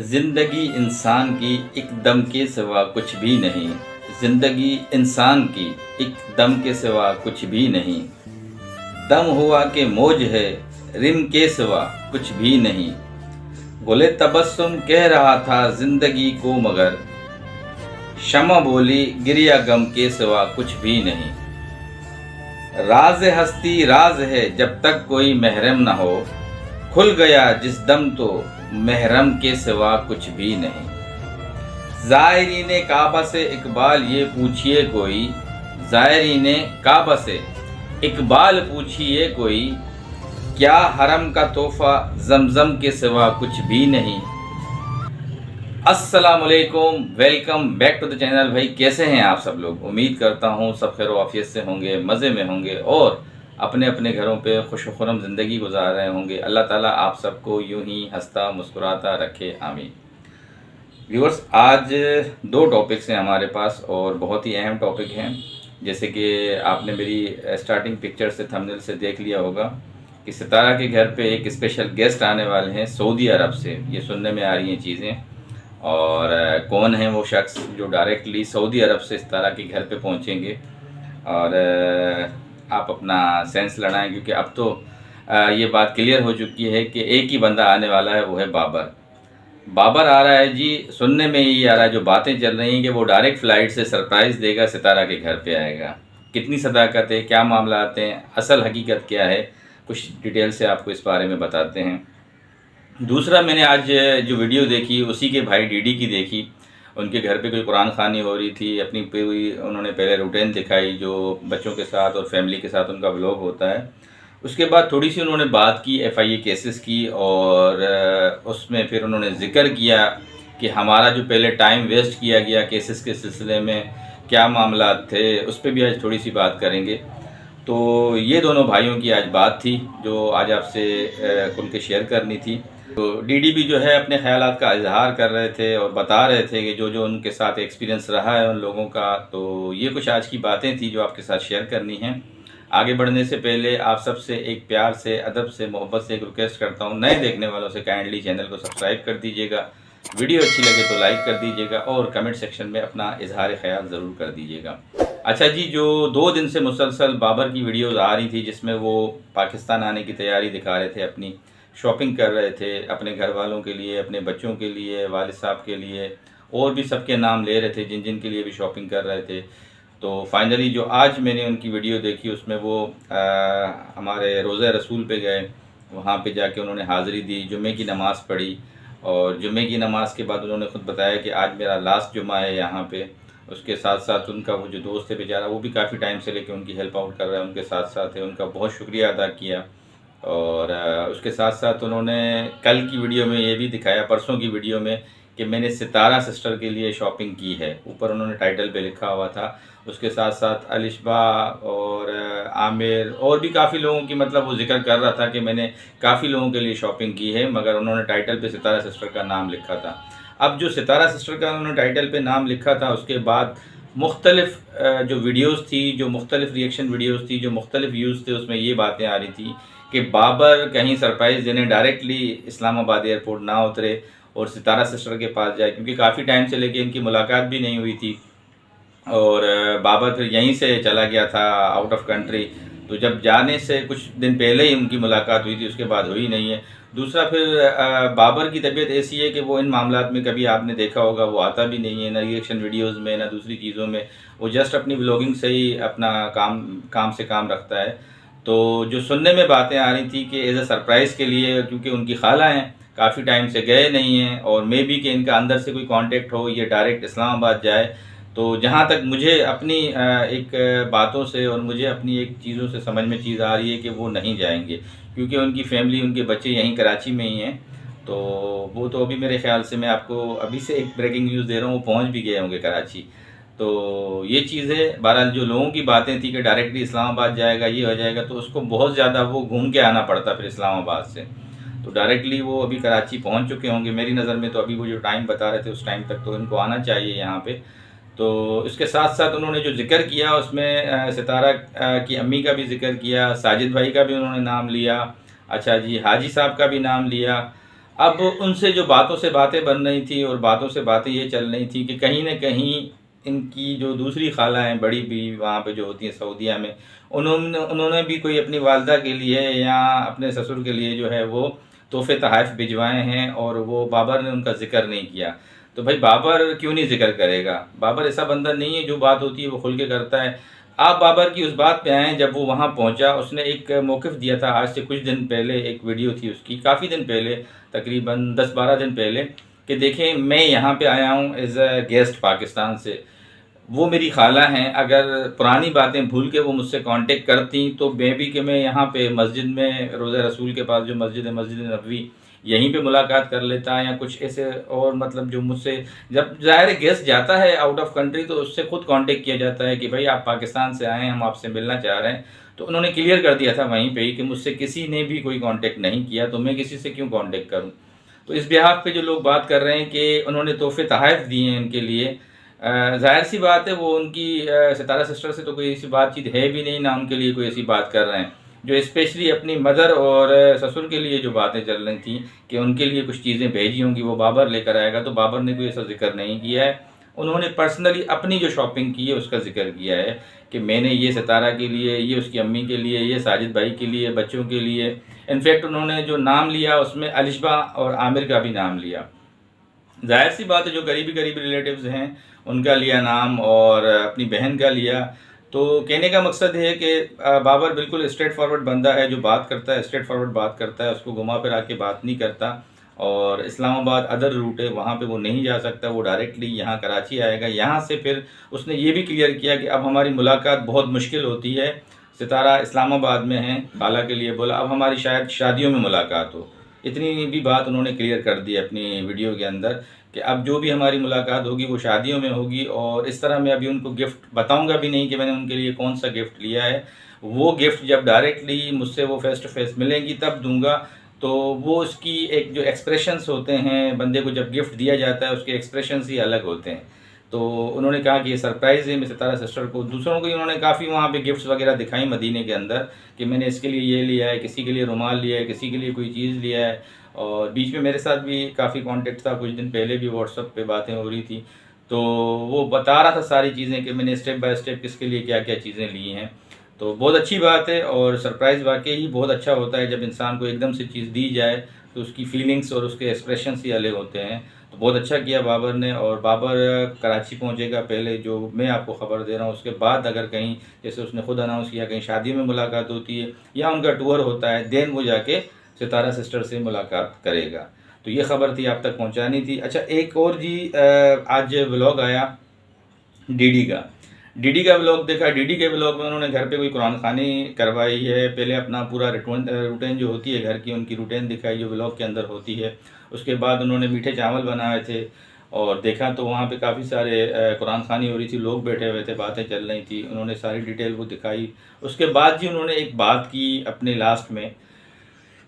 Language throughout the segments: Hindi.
ज़िंदगी इंसान की एक दम के सिवा कुछ भी नहीं। ज़िंदगी इंसान की एक दम के सिवा कुछ भी नहीं। दम हुआ के मौज है, रिम के सिवा कुछ भी नहीं। गुले तबस्सुम कह रहा था ज़िंदगी को मगर शमा बोली गिरिया गम के सिवा कुछ भी नहीं। राज हस्ती राज है जब तक कोई महरम न हो, खुल गया जिस दम तो महरम के सिवा कुछ भी नहीं। ज़ायरीन काबा से इकबाल ये पूछिए कोई, ज़ायरीन काबा से इकबाल पूछिए कोई, क्या हरम का तोहफा जमजम के सिवा कुछ भी नहीं। अस्सलाम वालेकुम, welcome back to the channel. भाई कैसे हैं आप सब लोग? उम्मीद करता हूँ सब खैर आफियत से होंगे, मज़े में होंगे और अपने अपने घरों पे खुश खुरम ज़िंदगी गुजार रहे होंगे। अल्लाह ताला आप सबको यूं ही हंसता मुस्कुराता रखे, आमीन। व्यूअर्स, आज दो टॉपिक्स हैं हमारे पास और बहुत ही अहम टॉपिक हैं। जैसे कि आपने मेरी स्टार्टिंग पिक्चर से, थंबनेल से देख लिया होगा कि सितारा के घर पे एक स्पेशल गेस्ट आने वाले हैं सऊदी अरब से। ये सुनने में आ रही हैं चीज़ें, और कौन है वो शख्स जो डायरेक्टली सऊदी अरब से सितारा के घर पे पहुंचेंगे। और आप अपना सेंस लड़ाएं, क्योंकि अब तो ये बात क्लियर हो चुकी है कि एक ही बंदा आने वाला है, वो है बाबर। बाबर आ रहा है जी। सुनने में ये आ रहा है, जो बातें चल रही हैं कि वो डायरेक्ट फ़्लाइट से सरप्राइज़ देगा, सितारा के घर पे आएगा। कितनी सदाकत है, क्या मामला आते हैं, असल हकीकत क्या है, कुछ डिटेल से आपको इस बारे में बताते हैं। दूसरा, मैंने आज जो वीडियो देखी उसी के भाई डीडी की देखी। उनके घर पे कोई कुरान खानी हो रही थी, अपनी पूरी उन्होंने पहले रूटीन दिखाई जो बच्चों के साथ और फैमिली के साथ उनका व्लॉग होता है। उसके बाद थोड़ी सी उन्होंने बात की एफआईए केसेस की, और उसमें फिर उन्होंने ज़िक्र किया कि हमारा जो पहले टाइम वेस्ट किया गया केसेस के सिलसिले में, क्या मामला थे, उस पर भी आज थोड़ी सी बात करेंगे। तो ये दोनों भाइयों की आज बात थी जो आज आपसे खुल के शेयर करनी थी। तो डीडी भी जो है अपने ख्यालात का इजहार कर रहे थे और बता रहे थे कि जो जो उनके साथ एक्सपीरियंस रहा है उन लोगों का। तो ये कुछ आज की बातें थी जो आपके साथ शेयर करनी हैं। आगे बढ़ने से पहले आप सबसे एक प्यार से, अदब से, मोहब्बत से एक रिक्वेस्ट करता हूँ, नए देखने वालों से काइंडली चैनल को सब्सक्राइब कर दीजिएगा, वीडियो अच्छी लगे तो लाइक कर दीजिएगा और कमेंट सेक्शन में अपना इजहार ख्याल ज़रूर कर दीजिएगा। अच्छा जी, जो 2 दिन से मुसलसल बाबर की वीडियोज़ आ रही थी जिसमें वो पाकिस्तान आने की तैयारी दिखा रहे थे, अपनी शॉपिंग कर रहे थे अपने घर वालों के लिए, अपने बच्चों के लिए, वालिद साहब के लिए, और भी सबके नाम ले रहे थे जिन जिन के लिए भी शॉपिंग कर रहे थे। तो फाइनली जो आज मैंने उनकी वीडियो देखी उसमें वो हमारे रोज़ा रसूल पे गए, वहाँ पे जाके उन्होंने हाज़िरी दी, जुम्मे की नमाज़ पढ़ी, और जुम्मे की नमाज़ के बाद उन्होंने ख़ुद बताया कि आज मेरा लास्ट जुम्मा है यहाँ पे। उसके साथ साथ उनका वो जो दोस्त है बेचारा, वो भी काफ़ी टाइम से लेके उनकी हेल्प आउट कर रहा है, उनके साथ साथ है, उनका बहुत शुक्रिया अदा किया। और उसके साथ साथ उन्होंने कल की वीडियो में ये भी दिखाया, परसों की वीडियो में, कि मैंने सितारा सिस्टर के लिए शॉपिंग की है। ऊपर उन्होंने टाइटल पे लिखा हुआ था। उसके साथ साथ अलिशबा और आमिर और भी काफ़ी लोगों की, मतलब वो जिक्र कर रहा था कि मैंने काफ़ी लोगों के लिए शॉपिंग की है, मगर उन्होंने टाइटल पे सितारा सिस्टर का नाम लिखा था। अब जो सितारा सिस्टर का उन्होंने टाइटल पे नाम लिखा था, उसके बाद मुख्तलिफ जो वीडियोज़ थी, जो मुख्तलिफ रिएक्शन वीडियोज़ थी, जो मुख्तलिफ व्यूज़ थे, उसमें ये बातें आ रही थी कि बाबर कहीं सरप्राइज़ देने डायरेक्टली इस्लामाबाद एयरपोर्ट ना उतरे और सितारा सिस्टर के पास जाए, क्योंकि काफ़ी टाइम से लेके इनकी मुलाकात भी नहीं हुई थी। और बाबर फिर यहीं से चला गया था आउट ऑफ कंट्री। तो जब जाने से कुछ दिन पहले ही उनकी मुलाकात हुई थी, उसके बाद हुई नहीं है। दूसरा, फिर बाबर की तबीयत ऐसी है कि वो इन मामलात में, कभी आपने देखा होगा, वो आता भी नहीं है, ना रिएक्शन वीडियोज़ में, ना दूसरी चीज़ों में। वो जस्ट अपनी व्लॉगिंग से ही अपना काम से काम रखता है। तो जो सुनने में बातें आ रही थी कि एज ए सरप्राइज़ के लिए, क्योंकि उनकी खाला हैं, काफ़ी टाइम से गए नहीं हैं, और मे बी कि इनका अंदर से कोई कांटेक्ट हो, ये डायरेक्ट इस्लामाबाद जाए। तो जहाँ तक मुझे अपनी एक बातों से और मुझे अपनी एक चीज़ों से समझ में चीज़ आ रही है कि वो नहीं जाएंगे, क्योंकि उनकी फैमिली, उनके बच्चे यहीं कराची में ही हैं। तो वो तो अभी मेरे ख्याल से, मैं आपको अभी से एक ब्रेकिंग न्यूज़ दे रहा हूँ, वो पहुँच भी गए होंगे कराची। तो ये चीज़ें बहरहाल, जो लोगों की बातें थी कि डायरेक्टली इस्लामाबाद जाएगा, ये हो जाएगा, तो उसको बहुत ज़्यादा वो घूम के आना पड़ता फिर इस्लामाबाद से। तो डायरेक्टली वो अभी कराची पहुंच चुके होंगे मेरी नज़र में। तो अभी वो जो टाइम बता रहे थे उस टाइम तक तो इनको आना चाहिए यहाँ पे। तो इसके साथ साथ उन्होंने जो जिक्र किया उसमें सितारा की अम्मी का भी जिक्र किया, साजिद भाई का भी उन्होंने नाम लिया, अच्छा जी, हाजी साहब का भी नाम लिया, अब उनसे जो बातों से बातें बन रही थी और बातों से बातें ये चल रही थी कि कहीं न कहीं इनकी जो दूसरी खाला हैं, बड़ी बीवी वहाँ पे जो होती हैं सऊदीया में, उन्होंने उन्होंने भी कोई अपनी वालिदा के लिए या अपने ससुर के लिए जो है वो तोहफ़े तोहफ़ भिजवाए हैं और वो बाबर ने उनका ज़िक्र नहीं किया। तो भाई बाबर क्यों नहीं ज़िक्र करेगा? बाबर ऐसा बंदा नहीं है, जो बात होती है वो खुल के करता है। आप बाबर की उस बात पे आएँ जब वो वहाँ पहुँचा, उसने एक मौक़िफ़ दिया था आज से कुछ दिन पहले, एक वीडियो थी उसकी, काफ़ी दिन पहले, तकरीबन 10-12 दिन पहले, कि देखें मैं यहाँ पे आया हूँ एज़ अ गेस्ट पाकिस्तान से। वो मेरी खाला हैं, अगर पुरानी बातें भूल के वो मुझसे कांटेक्ट करतीं तो मे बी कि मैं यहाँ पे मस्जिद में रोज़ा रसूल के पास जो मस्जिद है, मस्जिद नबवी, यहीं पे मुलाकात कर लेता या कुछ ऐसे और मतलब जो मुझसे, जब ज़ाहिर है गेस्ट जाता है आउट ऑफ कंट्री तो उससे खुद कांटेक्ट किया जाता है कि भाई आप पाकिस्तान से आए हैं, हम आपसे मिलना चाह रहे हैं। तो उन्होंने क्लियर कर दिया था वहीं पे ही कि मुझसे किसी ने भी कोई कांटेक्ट नहीं किया, तो मैं किसी से क्यों कांटेक्ट करूँ। तो इस बिहाफ़ पे जो लोग बात कर रहे हैं कि उन्होंने तोहफ़े तोहफ़ दिए हैं इनके लिए, ज़ाहिर-सी बात है वो उनकी सितारा सिस्टर से तो कोई ऐसी बातचीत है भी नहीं, ना उनके लिए कोई ऐसी बात कर रहे हैं। जो स्पेशली अपनी मदर और ससुर के लिए जो बातें चल रही थी कि उनके लिए कुछ चीज़ें भेजी होंगी, वो बाबर लेकर आएगा, तो बाबर ने कोई ऐसा ज़िक्र नहीं किया है। उन्होंने पर्सनली अपनी जो शॉपिंग की है उसका ज़िक्र किया है कि मैंने ये सितारा के लिए, ये उसकी अम्मी के लिए, ये साजिद भाई के लिए, बच्चों के लिए। इनफैक्ट उन्होंने जो नाम लिया उसमें अलिशबा और आमिर का भी नाम लिया। ज़ाहिर सी बात है जो करीबी रिलेटिव्स हैं उनका लिया नाम और अपनी बहन का लिया। तो कहने का मकसद है कि बाबर बिल्कुल स्ट्रेट फॉरवर्ड बंदा है, जो बात करता है स्ट्रेट फॉरवर्ड बात करता है, उसको घुमा फिरा के बात नहीं करता। और इस्लामाबाद अदर रूट है, वहाँ पे वो नहीं जा सकता, वो डायरेक्टली यहाँ कराची आएगा। यहाँ से फिर उसने ये भी क्लियर किया कि अब हमारी मुलाकात बहुत मुश्किल होती है, सितारा इस्लामाबाद में है, खाला के लिए बोला अब हमारी शायद शादियों में मुलाकात हो। इतनी भी बात उन्होंने क्लियर कर दी अपनी वीडियो के अंदर कि अब जो भी हमारी मुलाकात होगी वो शादियों में होगी। और इस तरह मैं अभी उनको गिफ्ट बताऊंगा भी नहीं कि मैंने उनके लिए कौन सा गिफ्ट लिया है। वो गिफ्ट जब डायरेक्टली मुझसे वो फेस टू फेस मिलेंगी तब दूंगा। तो वो उसकी एक जो एक्सप्रेशंस होते हैं, बंदे को जब गिफ्ट दिया जाता है उसके एक्सप्रेशंस ही अलग होते हैं। तो उन्होंने कहा कि ये सरप्राइज़ है मेरी सितारा सिस्टर को। दूसरों को उन्होंने काफ़ी वहाँ पे गिफ्ट्स वगैरह दिखाई मदीने के अंदर कि मैंने इसके लिए ये लिया है, किसी के लिए रुमाल लिया है, किसी के लिए कोई चीज़ लिया है। और बीच में मेरे साथ भी काफ़ी कांटेक्ट था, कुछ दिन पहले भी व्हाट्सएप पे बातें हो रही थी। तो वो बता रहा था सारी चीज़ें कि मैंने स्टेप बाय स्टेप किसके लिए क्या क्या चीज़ें ली हैं। तो बहुत अच्छी बात है और सरप्राइज़ वाक़ई ही बहुत अच्छा होता है जब इंसान को एकदम से चीज़ दी जाए तो उसकी फीलिंग्स और उसके एक्सप्रेशंस ही अलग होते हैं। तो बहुत अच्छा किया बाबर ने। और बाबर कराची पहुंचेगा पहले, जो मैं आपको ख़बर दे रहा हूँ। उसके बाद अगर कहीं, जैसे उसने खुद अनाउंस किया, कहीं शादी में मुलाकात होती है या उनका टूर होता है, देन वो जाके सितारा सिस्टर से मुलाकात करेगा। तो ये ख़बर थी, आप तक पहुंचानी थी। अच्छा, एक और जी, आज व्लॉग आया डीडी का व्लॉग देखा। डीडी के व्लॉग में उन्होंने घर पे कोई कुरान खानी करवाई है। पहले अपना पूरा रूटीन जो होती है घर की, उनकी रूटीन दिखाई जो व्लॉग के अंदर होती है। उसके बाद उन्होंने मीठे चावल बनाए थे और देखा तो वहाँ पे काफ़ी सारे कुरान खानी हो रही थी, लोग बैठे हुए थे, बातें चल रही थी। उन्होंने सारी डिटेल वो दिखाई। उसके बाद जी उन्होंने एक बात की अपने लास्ट में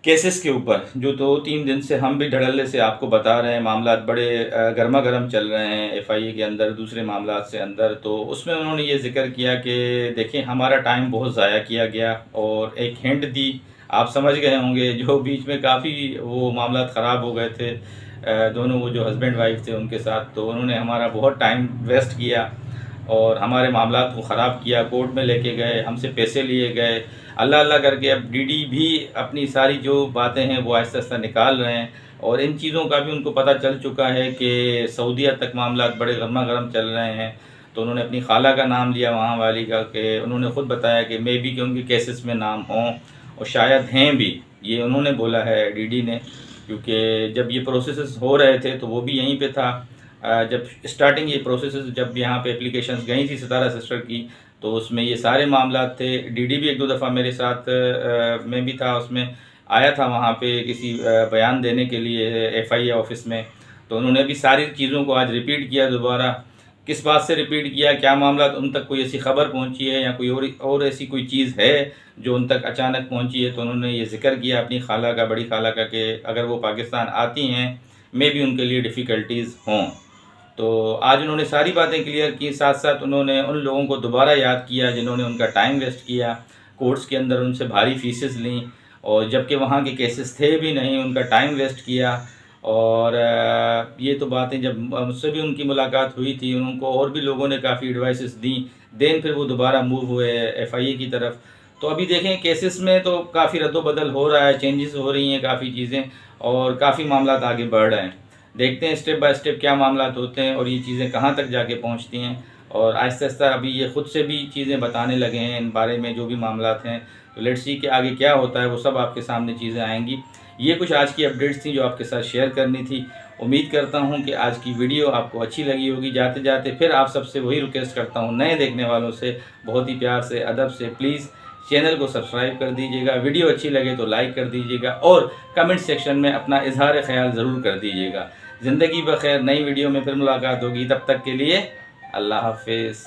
केसेस के ऊपर, जो 2-3 दिन से हम भी धड़ल्ले से आपको बता रहे हैं, मामला बड़े गर्मा गर्म चल रहे हैं एफआईए के अंदर, दूसरे मामला से अंदर। तो उसमें उन्होंने ये जिक्र किया कि देखें हमारा टाइम बहुत ज़ाया किया गया और एक हिंट दी, आप समझ गए होंगे, जो बीच में काफ़ी वो मामला ख़राब हो गए थे दोनों, वो जो हस्बैंड वाइफ थे उनके साथ। तो उन्होंने हमारा बहुत टाइम वेस्ट किया और हमारे मामलात को ख़राब किया, कोर्ट में लेके गए, हमसे पैसे लिए गए, अल्लाह अल्लाह करके। अब डीडी भी अपनी सारी जो बातें हैं वो आहिस्ता आहिस्ता निकाल रहे हैं और इन चीज़ों का भी उनको पता चल चुका है कि सऊदीया तक मामलात बड़े गर्मा गर्म चल रहे हैं। तो उन्होंने अपनी खाला का नाम लिया वहाँ वाली का, कि उन्होंने ख़ुद बताया कि मे बी कि उनके केसेस में नाम हों और शायद हैं भी, ये उन्होंने बोला है डीडी ने। क्योंकि जब ये प्रोसेस हो रहे थे तो वो भी यहीं पे था। जब स्टार्टिंग ये प्रोसेस जब यहाँ पे एप्लीकेशंस गई थी सितारा सिस्टर की, तो उसमें ये सारे मामलात थे। डीडी भी 1-2 दफ़ा मेरे साथ मैं भी था, उसमें आया था वहाँ पे किसी बयान देने के लिए एफआईए ऑफिस में। तो उन्होंने भी सारी चीज़ों को आज रिपीट किया दोबारा। किस बात से रिपीट किया, क्या मामला, उन तक कोई ऐसी खबर पहुँची है या कोई और ऐसी कोई चीज़ है जो उन तक अचानक पहुँची है। तो उन्होंने ये ज़िक्र किया अपनी खाला का, बड़ी खाला का, कि अगर वो पाकिस्तान आती हैं मे भी उनके लिए डिफ़िकल्टीज़ हों। तो आज उन्होंने सारी बातें क्लियर की, साथ साथ उन्होंने उन लोगों को दोबारा याद किया जिन्होंने उनका टाइम वेस्ट किया, कोर्ट्स के अंदर उनसे भारी फ़ीसेस लीं और जबकि वहाँ के केसेस थे भी नहीं, उनका टाइम वेस्ट किया। और ये तो बातें जब मुझसे भी उनकी मुलाकात हुई थी, उनको और भी लोगों ने काफ़ी एडवाइसेस दी, देन फिर वो दोबारा मूव हुए FIA की तरफ। तो अभी देखें केसेस में तो काफ़ी रद्दोबदल हो रहा है, चेंजेस हो रही हैं काफ़ी चीज़ें, और काफ़ी मामला आगे बढ़ रहे हैं। देखते हैं स्टेप बाय स्टेप क्या मामला होते हैं और ये चीज़ें कहाँ तक जाके पहुँचती हैं। और आहिस्ता आहिस्ता अभी ये ख़ुद से भी चीज़ें बताने लगे हैं इन बारे में, जो भी मामला हैं। तो लेट्स सी कि आगे क्या होता है, वो सब आपके सामने चीज़ें आएंगी। ये कुछ आज की अपडेट्स थी जो आपके साथ शेयर करनी थी। उम्मीद करता हूँ कि आज की वीडियो आपको अच्छी लगी होगी। जाते जाते फिर आप सबसे वही रिक्वेस्ट करता हूँ, नए देखने वालों से बहुत ही प्यार से, अदब से, प्लीज़ चैनल को सब्सक्राइब कर दीजिएगा। वीडियो अच्छी लगे तो लाइक कर दीजिएगा और कमेंट सेक्शन में अपना इजहार ख्याल ज़रूर कर दीजिएगा। ज़िंदगी बखैर, नई वीडियो में फिर मुलाकात होगी। तब तक के लिए अल्लाह हाफिज़।